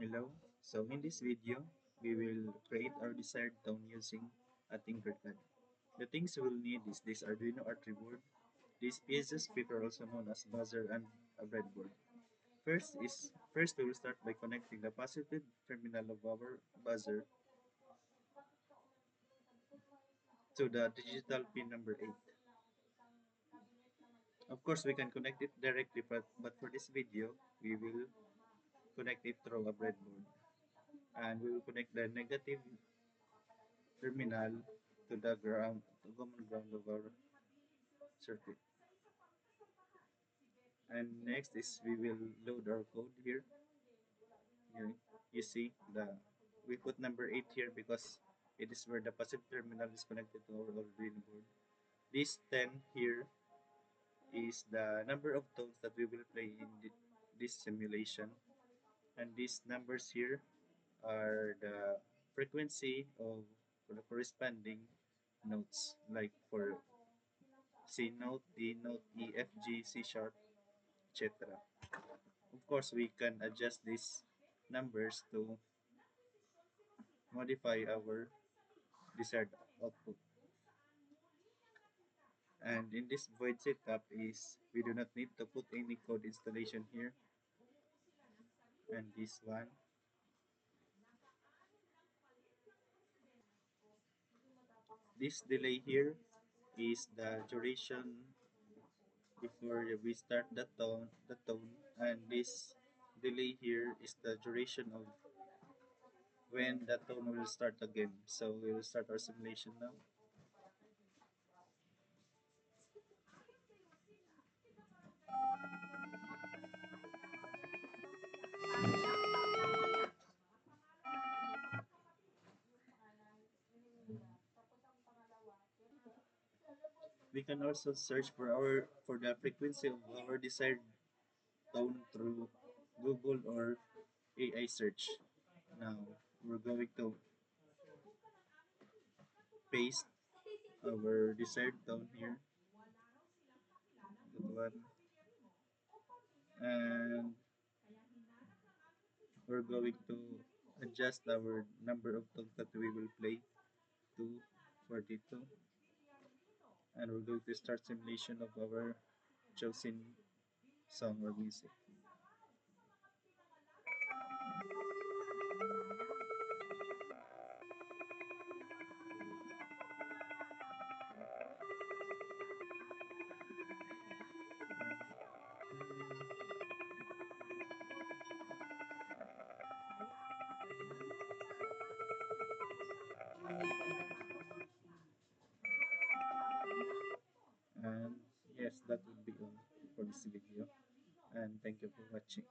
Hello. So in this video, we will create our desired tone using a Tinkercad. The things we will need is this Arduino Artry board, this piezo speaker also known as buzzer, and a breadboard. First we will start by connecting the positive terminal of our buzzer to the digital pin number 8. Of course, we can connect it directly, but for this video, we will connect it through a breadboard. And we will connect the negative terminal to the ground, to common ground of our circuit. And next is we will load our code here. Here you see we put number 8 here because it is where the positive terminal is connected to our Arduino board. This 10 here is the number of tones that we will play in this simulation, and these numbers here are the frequency of the corresponding notes, like for C note, D note, E, F, G, C sharp, etc. Of course, we can adjust these numbers to modify our desired output. And in this void setup is we do not need to put any code installation here. And this one, this delay here is the duration before we start the tone, and this delay here is the duration of when the tone will start again. So we will start our simulation now. We can also search for the frequency of our desired tone through Google or AI search. Now we're going to paste our desired tone here. That one. And we're going to adjust our number of tones that we will play to 42. And we're going to start simulation of our chosen song or music. And yes, that would be all for this video. And thank you for watching.